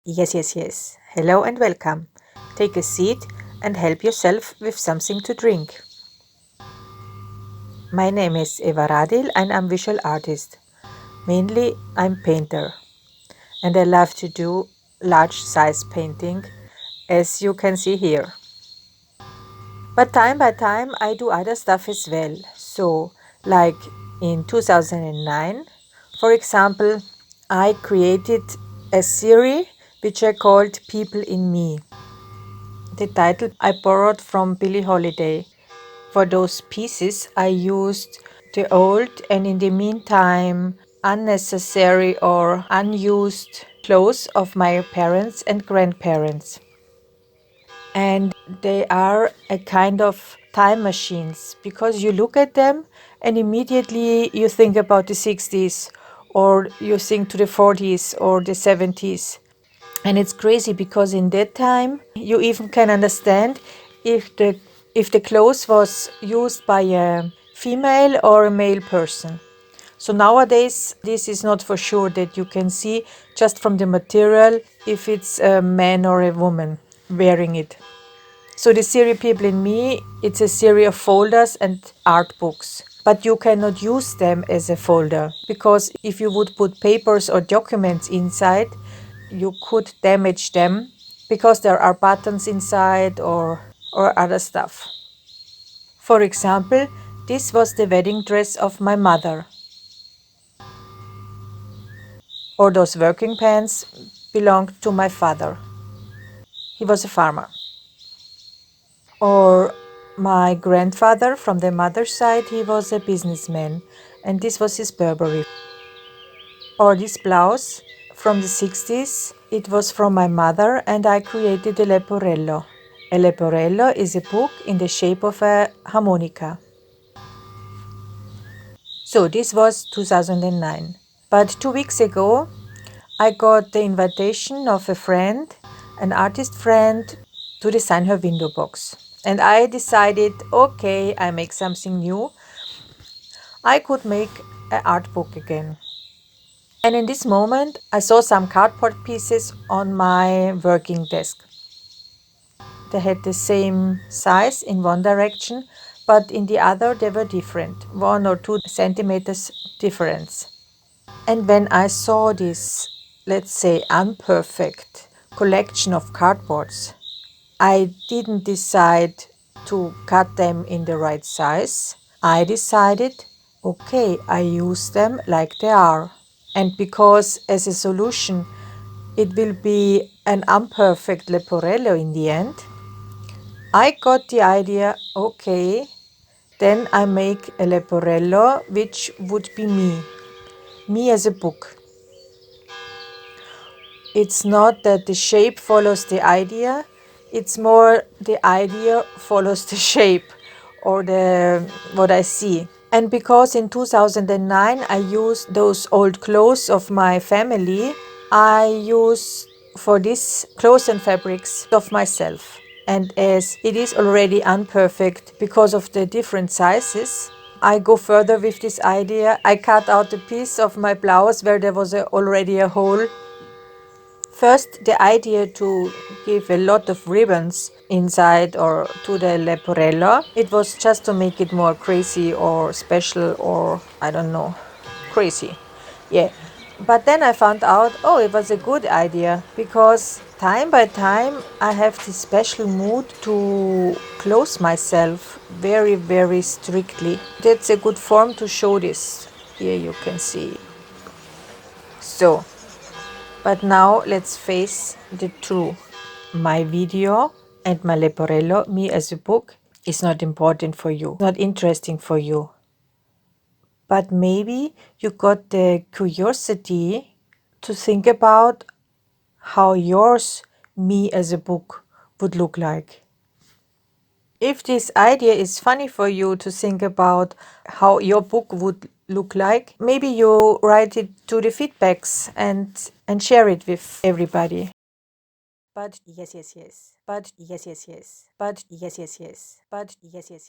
Yes. Hello and welcome. Take a seat and help yourself with something to drink. My name is Eva Radil and I'm visual artist. Mainly I'm painter and I love to do large size painting, as you can see here. But time by time I do other stuff as well. So like in 2009, for example, I created a series which I called People in Me. The title I borrowed from Billie Holiday. For those pieces I used the old and in the meantime unnecessary or unused clothes of my parents and grandparents. And they are a kind of time machines because you look at them and immediately you think about the 60s or you think to the 40s or the 70s. And it's crazy because in that time you even can understand if the clothes was used by a female or a male person. So nowadays this is not for sure that you can see just from the material if it's a man or a woman wearing it. So the series People in Me, it's a series of folders and art books. But you cannot use them as a folder because if you would put papers or documents inside, you could damage them because there are buttons inside or other stuff. For example, this was the wedding dress of my mother. Or those working pants belonged to my father. He was a farmer. Or my grandfather from the mother's side, he was a businessman and this was his Burberry. Or this blouse from the 60s, it was from my mother and I created a Leporello. A Leporello is a book in the shape of a harmonica. So this was 2009. But 2 weeks ago, I got the invitation of a friend, an artist friend, to design her window box. And I decided, okay, I make something new. I could make an art book again. And in this moment, I saw some cardboard pieces on my working desk. They had the same size in one direction, but in the other they were different, 1 or 2 centimeters difference. And when I saw this, let's say, unperfect collection of cardboards, I didn't decide to cut them in the right size. I decided, okay, I use them like they are. And because as a solution, it will be an unperfect Leporello in the end, I got the idea, okay, then I make a Leporello which would be me as a book. It's not that the shape follows the idea, it's more the idea follows the shape or what I see. And because in 2009 I used those old clothes of my family, I use for this clothes and fabrics of myself. And as it is already unperfect because of the different sizes, I go further with this idea. I cut out a piece of my blouse where there was already a hole. First, the idea to give a lot of ribbons inside or to the Leporello, it was just to make it more crazy or special or I don't know, crazy. Yeah. But then I found out, oh, it was a good idea because time by time I have this special mood to close myself very, very strictly. That's a good form to show this. Here you can see. So. But now let's face the truth. My video and my Leporello, me as a book, is not important for you, not interesting for you. But maybe you got the curiosity to think about how yours, me as a book, would look like. If this idea is funny for you to think about how your book would look like, maybe you write it to the feedbacks and share it with everybody. But yes. But yes. But yes. But yes.